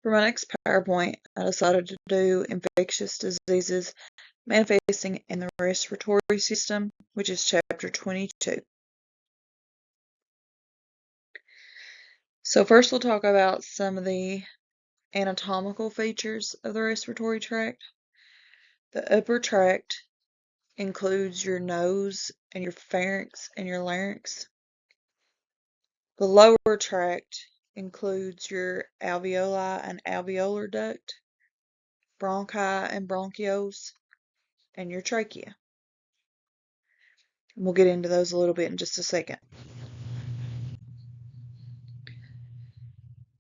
For my next PowerPoint, I decided to do infectious diseases manifesting in the respiratory system, which is chapter 22. So first we'll talk about some of the anatomical features of the respiratory tract. The upper tract includes your nose and your pharynx and your larynx. The lower tract includes your alveoli and alveolar duct, bronchi and bronchioles, and your trachea. We'll get into those a little bit in just a second.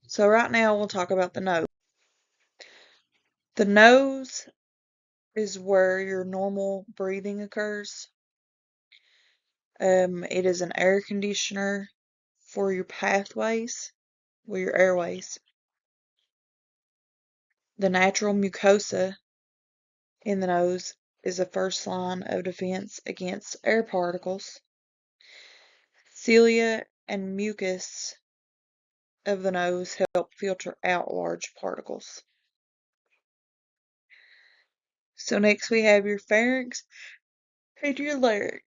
So right now we'll talk about the nose. The nose is where your normal breathing occurs. It is an air conditioner for your pathways, or your airways. The natural mucosa in the nose is the first line of defense against air particles. Cilia and mucus of the nose help filter out large particles. So next we have your pharynx and your larynx.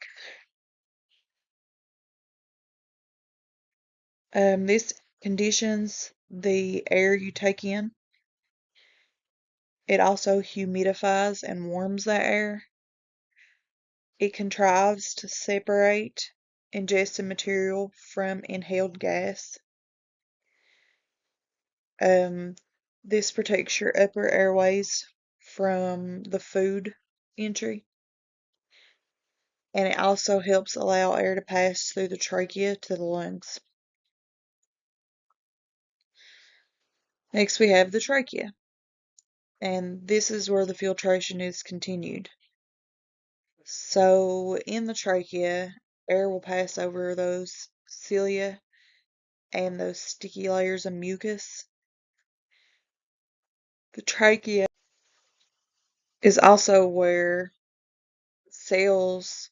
This conditions the air you take in. It also humidifies and warms that air. It contrives to separate ingested material from inhaled gas. This protects your upper airways from the food entry. And it also helps allow air to pass through the trachea to the lungs. Next we have the trachea. And this is where the filtration is continued. So in the trachea, air will pass over those cilia and those sticky layers of mucus. The trachea is also where cells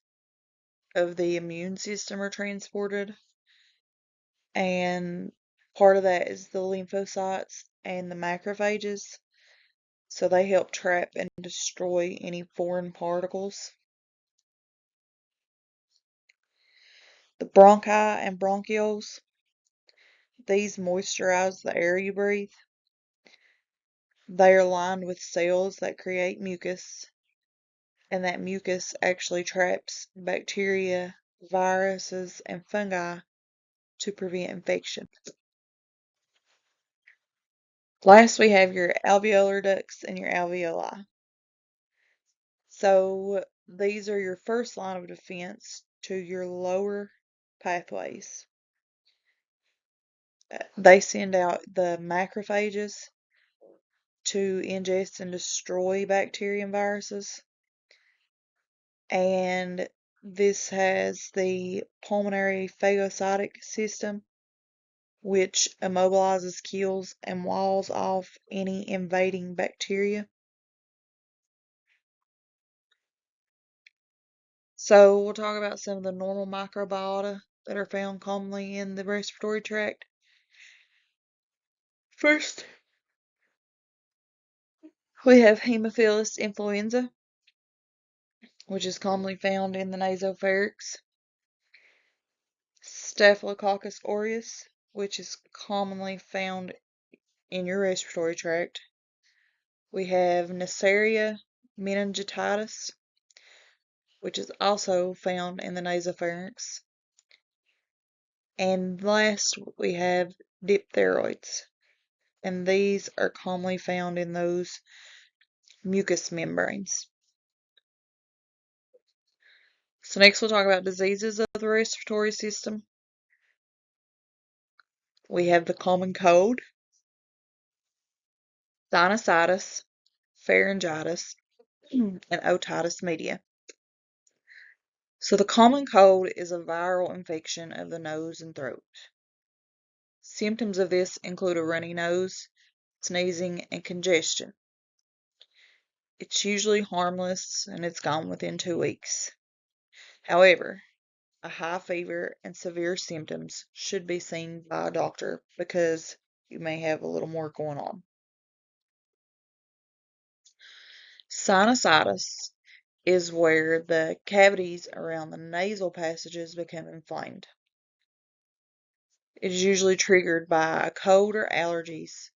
of the immune system are transported, and part of that is the lymphocytes and the macrophages. So they help trap and destroy any foreign particles. The bronchi and bronchioles, these moisturize the air you breathe. They are lined with cells that create mucus, and that mucus actually traps bacteria, viruses, and fungi to prevent infection. Last, we have your alveolar ducts and your alveoli. So these are your first line of defense to your lower pathways. They send out the macrophages to ingest and destroy bacteria and viruses. And this has the pulmonary phagocytic system, which immobilizes, kills, and walls off any invading bacteria. So we'll talk about some of the normal microbiota that are found commonly in the respiratory tract. First, we have Haemophilus influenza, which is commonly found in the nasopharynx. Staphylococcus aureus, which is commonly found in your respiratory tract. We have Neisseria meningitis, which is also found in the nasopharynx. And last, we have diphtheroids, and these are commonly found in those mucous membranes. So next we'll talk about diseases of the respiratory system. We have the common cold, sinusitis, pharyngitis, and otitis media. So the common cold is a viral infection of the nose and throat. Symptoms of this include a runny nose, sneezing, and congestion. It's usually harmless and it's gone within 2 weeks. However, a high fever and severe symptoms should be seen by a doctor because you may have a little more going on. Sinusitis is where the cavities around the nasal passages become inflamed. It is usually triggered by a cold or allergies,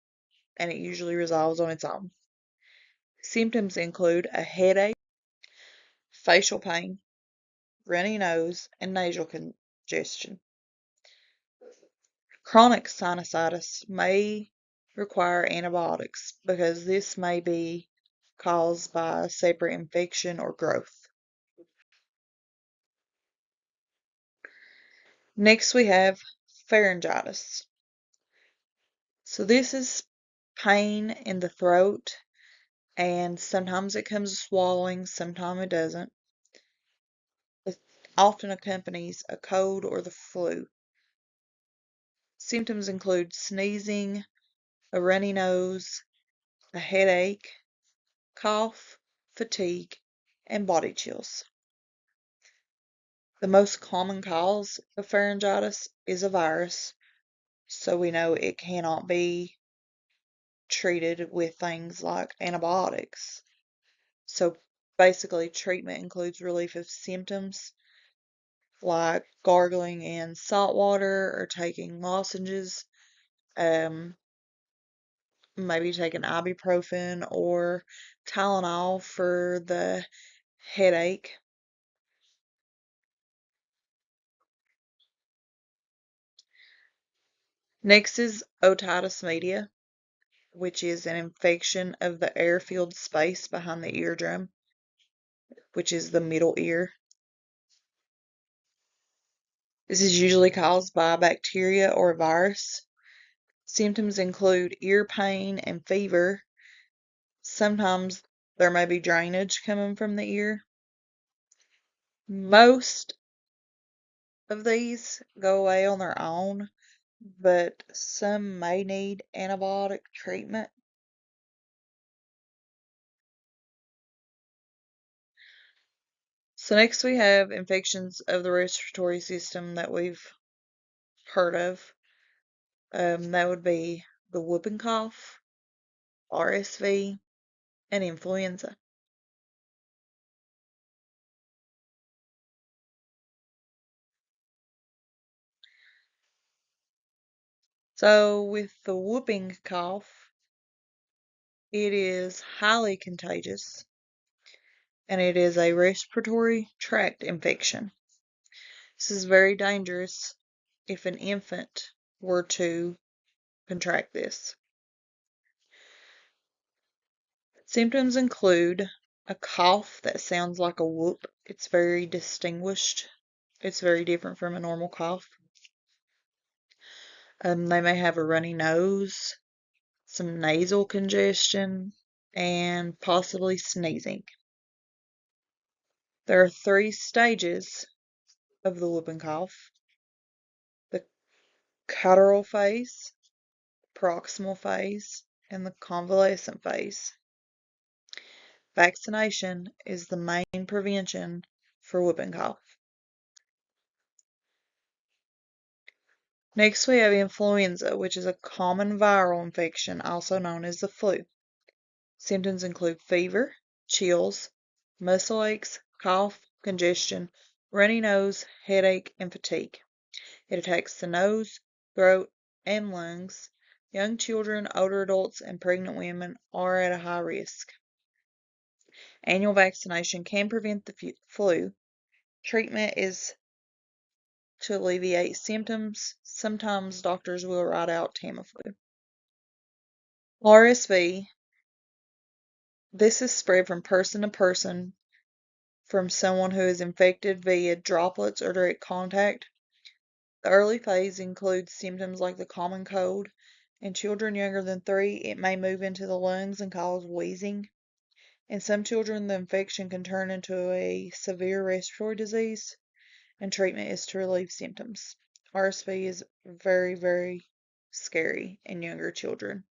and it usually resolves on its own. Symptoms include a headache, facial pain, runny nose, and nasal congestion. Chronic sinusitis may require antibiotics because this may be caused by a separate infection or growth. Next, we have pharyngitis. So this is pain in the throat, and sometimes it comes with swallowing, sometimes it doesn't. It often accompanies a cold or the flu. Symptoms include sneezing, a runny nose, a headache, cough, fatigue, and body chills. The most common cause of pharyngitis is a virus, so we know it cannot be treated with things like antibiotics. So basically, treatment includes relief of symptoms like gargling in salt water or taking lozenges, um, maybe taking ibuprofen or Tylenol for the headache. Next is otitis media, which is an infection of the air-filled space behind the eardrum, which is the middle ear. This is usually caused by a bacteria or a virus. Symptoms include ear pain and fever. Sometimes there may be drainage coming from the ear. Most of these go away on their own, but some may need antibiotic treatment. So next we have infections of the respiratory system that we've heard of. That would be the whooping cough, RSV, and influenza. So with the whooping cough, it is highly contagious and it is a respiratory tract infection. This is very dangerous if an infant were to contract this. Symptoms include a cough that sounds like a whoop. It's very distinguished. It's very different from a normal cough. They may have a runny nose, some nasal congestion, and possibly sneezing. There are 3 stages of the whooping cough: the catarrhal phase, proximal phase, and the convalescent phase. Vaccination is the main prevention for whooping cough. Next, we have influenza, which is a common viral infection, also known as the flu. Symptoms include fever, chills, muscle aches, cough, congestion, runny nose, headache, and fatigue. It attacks the nose, throat, and lungs. Young children, older adults, and pregnant women are at a high risk. Annual vaccination can prevent the flu. Treatment is to alleviate symptoms. Sometimes doctors will write out Tamiflu. RSV, this is spread from person to person from someone who is infected via droplets or direct contact. The early phase includes symptoms like the common cold. In children younger than 3, it may move into the lungs and cause wheezing. In some children, the infection can turn into a severe respiratory disease, and treatment is to relieve symptoms. RSV is very, very scary in younger children.